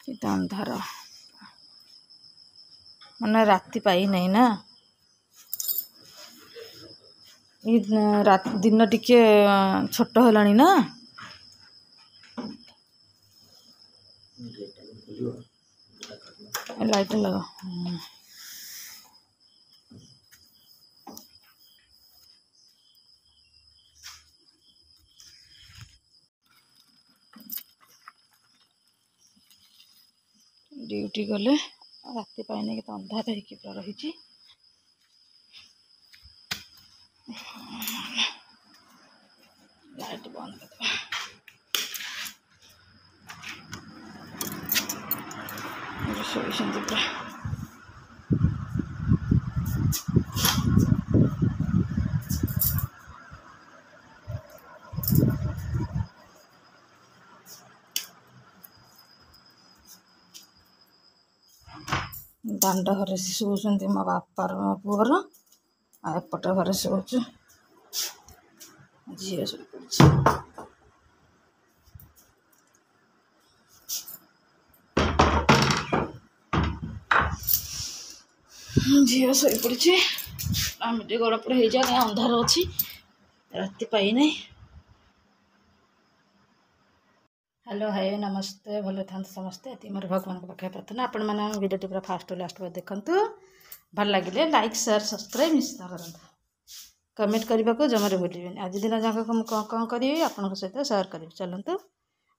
କେତେ ଅନ୍ଧାର ମାନେ ରାତି ପାଇ ନାହିଁ ନା दिन टिके छोट हेलाणी ना लाइट लगा ड्यूटी गले राति पाइने के अंधार हो रही लाइट बंद कर पूरा दांड घर से शोचती मो बापार मो पुअर एपट घर शोचु झील शो झील शो पड़ी आम गड़पड़ हो जाए अंधार अच्छी राति पाई नहीं। हेलो हाय नमस्ते भले था समस्ते ये मोर भगवान को पाखे प्रार्थना आपण मैंने वीडियो पूरा फास्ट लास्ट देखु भल लगे लाइक शेयर सब्सक्राइब निश्चित करूँ कमेंट करने को जमारे भूलें आज दिन जाक कौन कौन करी आपण सहित शेयर करी चलतु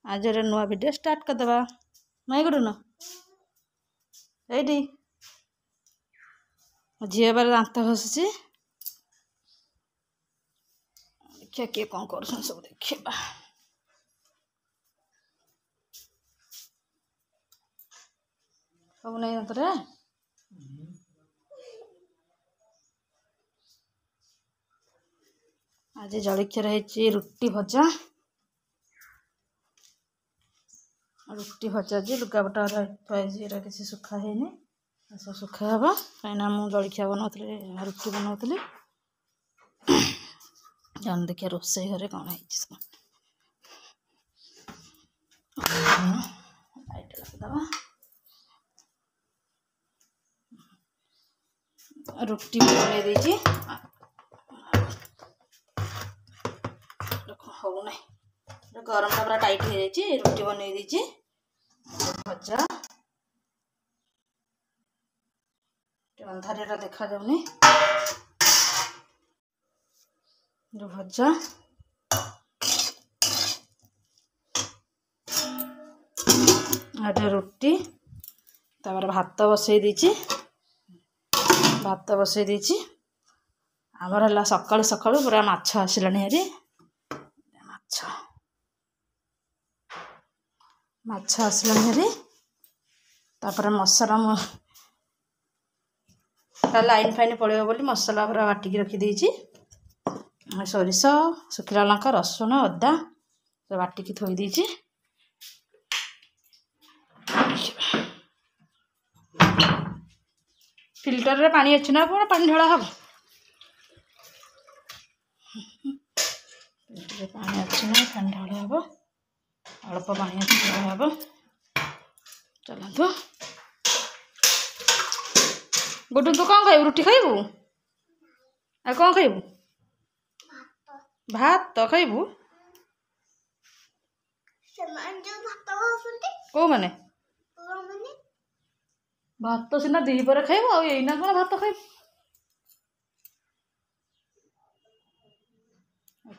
आज नुआ वीडियो स्टार्ट करदे माई गुड न ये झील बार दांत घसुची देखिए किए कौन कर सब देखा सब नहीं अंतरे आज जलखिया रही रुटी भजा जी लुगापटा किसी सुखा है सब सुखा हे कहीं मुझे जलखिया बनाऊली रुटी बनाऊली जान देखिए रोसे घरे कौन है लाइट लगदबा रुटी बन देती हो ना गरम टा पूरा टाइट हो जाए रुटी बन देती भजा अंधारिया देखा जाऊनी जो भजा रुटी तापर भात बसई देची आमर है सकाळु सकाळु पूरा माछ आसिलानी हेरी माछ आसिलानी हेरी तापर मसला लाइन फाइन पड़े बोली मसला पूरा बाटिकी रखी सोरिष शुखिला लंका रसुण अदा सब बाटिकी थोई देची फिल्टर रे पानी अच्छी ना कौन पानी ढला हम फिल्टर पानी अच्छी ना पानी ढला हम अल्प पानी अच्छी ढला हम चलतु गुड्डू तू कौन खाइबू रुटी खाइबू आ कौन खाइबू भात तो खाइबू को माने भात तो सीना दी पर खाइबू आ एना कौन भात खाइबू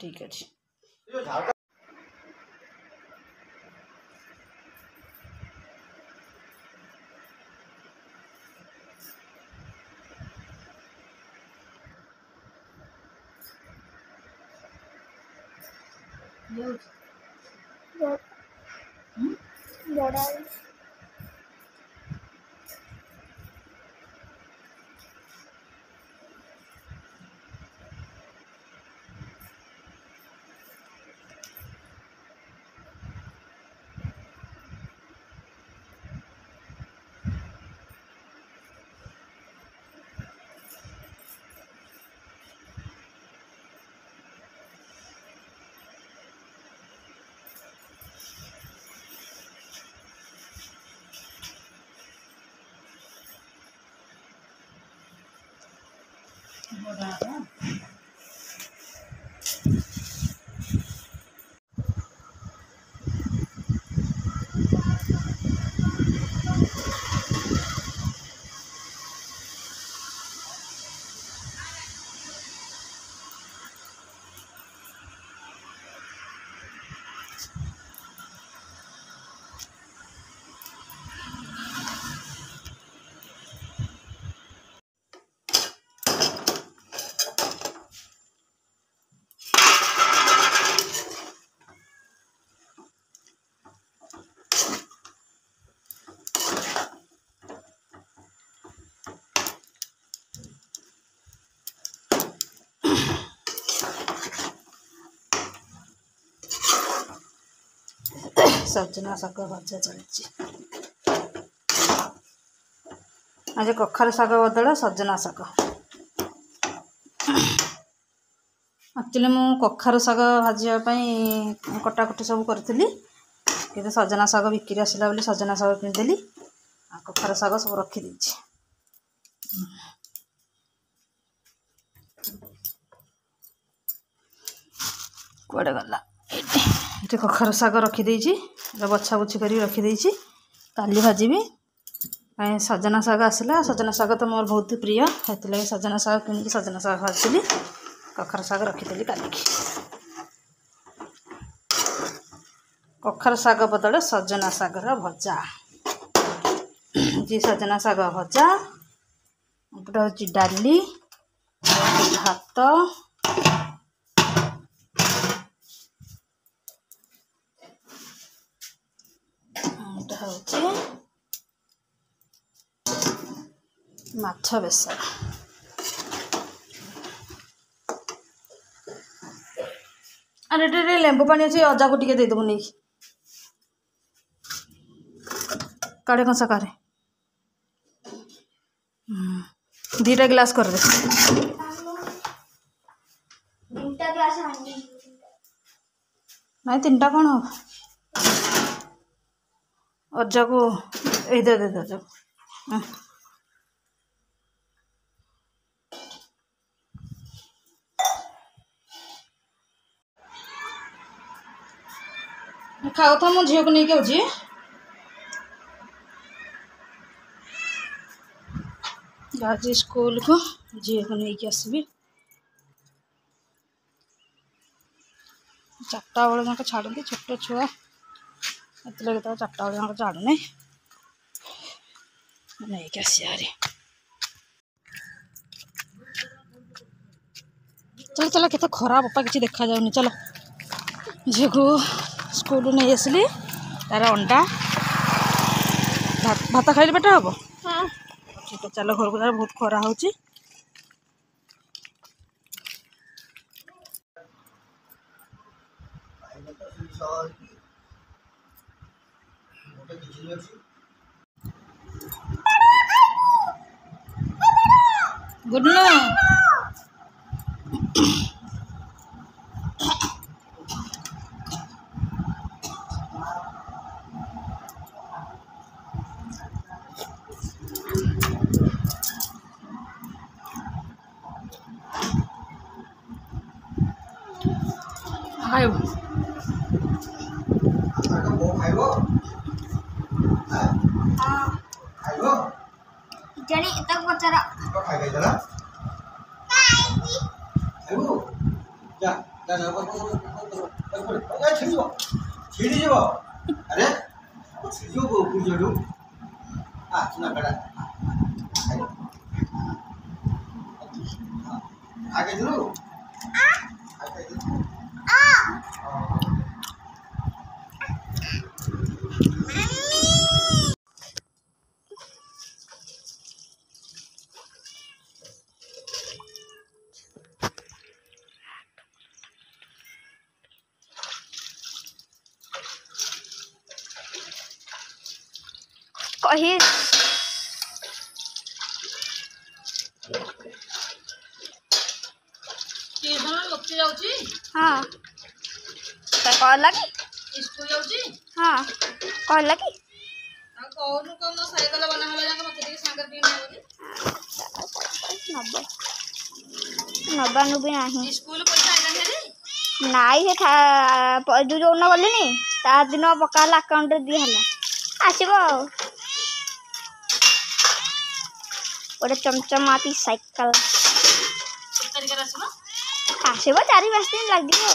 ठीक अच्छे सजना शाग भजा चलती आज कखार शाग बदल सजना शाग एक्चुअली मु कखार शाग भाजापी कटाकटी सब करी कि सजना शाग बिक्री आसला बोली सजना शाग किनीदेली कखार शाग सब रखीदे कड़े गला ये कखार शाग रखीदे बछा बुछी कर रखीदे काली भाजी सजना शाग आसला सजना शाग तो मोर बहुत प्रिय से सजना शाग किनिकी सजना शाग भाजी कखार शाग रखीदेली काली कखार शाग बदले सजना शागर भजा जी सजना शाग भजा गोटे हूँ डाली भात हूँ माछ बेसर अरे लेंबू पानी अच्छे अजा को टे देदेबू नहीं काढ़े कंसा काढ़े दीटा गिलास कर दे नहीं तीन टा कौन हो अजा को दे दे अजा खाओ था मो झील को नहीं आऊँगी आज स्कूल को झील को नहीं आसबि 4टा बेले जाक छाड़ती छोट छुआ एत लगे तो 4टा बेले जाक छाड़ुनी नहीं आसि चलो चलो केते खराब बापा किसी देखा जाऊनी चलो झील को स्कूल नहीं आसली तार अंडा भात खाइले पेट हम ठीक है चलो घर को जा बहुत खरा हो गुड नो खाइब जणी तक पचारा अरे आगे कही ट्यूशन लक्ष्य जाऊँगी हाँ कह लगी स्कूल जाऊँगी हाँ कह लगी कौन कौन साइकेल बना होला जाके मत सांगर भी नब्बे नबानु भी नहीं स्कूल पैसा आइला हेरी नाई से जो न गलिनी ता दिन पकाला अकाउंट दी हला आसीबो ओरे चमचमाती साइकिल तरीका रसमा आसीबो 4-5 दिन लागिबो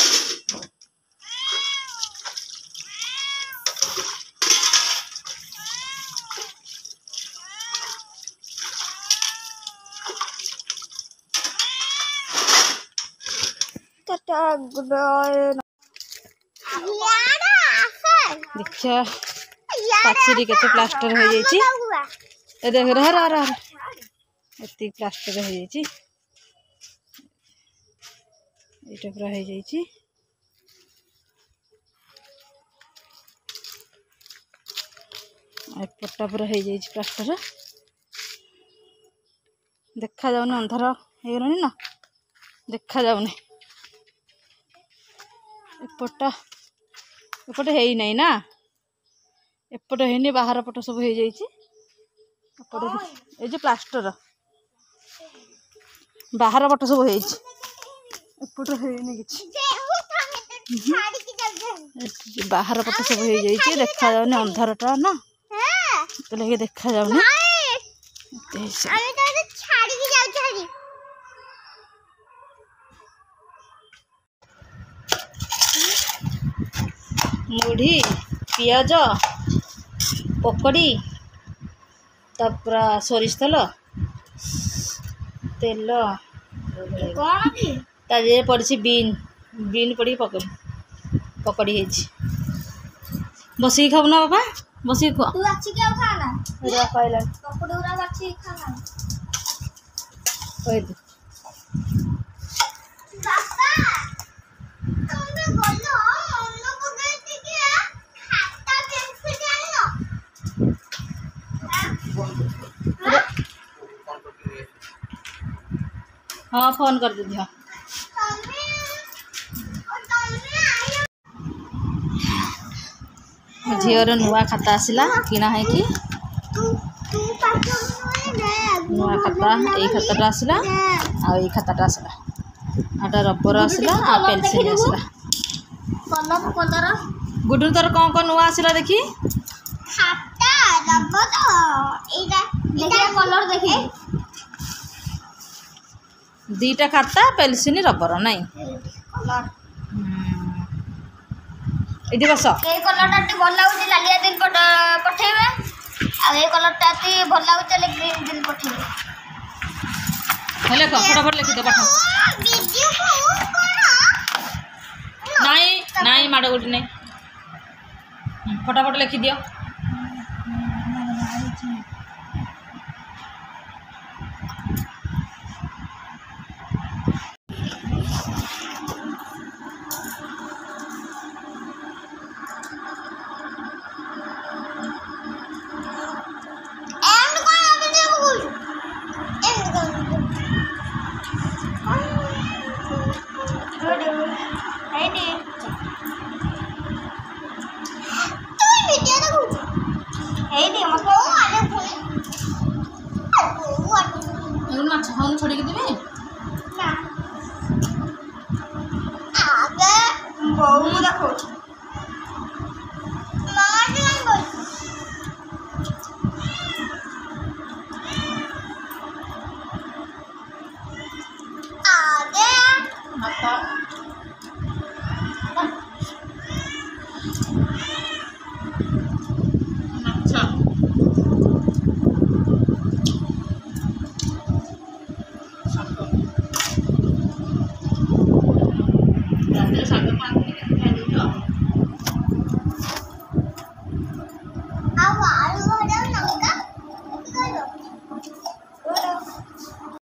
टाटा गुड बाय देखिए पाचेरी केते प्लास्टर हो जाइए ए देख रहा रहा रहा एति प्लास्टर हो जाइए एटा पूरा हो जाइए एपटा पूरा हो जाइए प्लास्टर देखा जाऊनी अंधार हो गलानी ना देखा जाऊनी एपटा एपटे है नहीं ना एपटे है बाहर पट सब हो जाइए जो प्लास्टर बाहर पट सब हो एपटे है कि बाहर पट सब हो जाइए देखा जाऊनी अंधारटा ना तो लगे देखा जाऊनी मुढ़ी पियाज पकड़ी तापूरा सोरिष तेल तेल ताजे पड़ी बीन बीन पड़ी पकड़ी पकड़ी बसिक खाऊ ना बाबा बसिक खुआ तू अच्छी क्या खाना पाइला पकड़ूरा अच्छी खाना कह दे पापा तुम भी बोलो मम्मी को कहती कि खाता कैसे जानो हाँ फोन कर दीजिए हाँ झीर नुआ खाता आसला किना है कि नुआ खाता यही खाताटा आसला आई खाताटा आसला आटा रबर आसला आ पेंसिल आसला कलर कलर गुडू तोर कौन कौन नुआ आसला देखी खाता रबर एटा देखिए कलर देखिए दीटा खाता पेंसिल रबर नहीं कलर ये बस ए कलरटा टी भल लागुची लालिया दिल पठेबे आ ए कलरटा टी भल लागुची ले ग्रीन दिल पठेबे हेले को फटाफट लिखि दे पठा वीडियो को करो नहीं नहीं माडो गुडी नहीं फटाफट लिखि दियो हम छोड़ के देबे अच्छा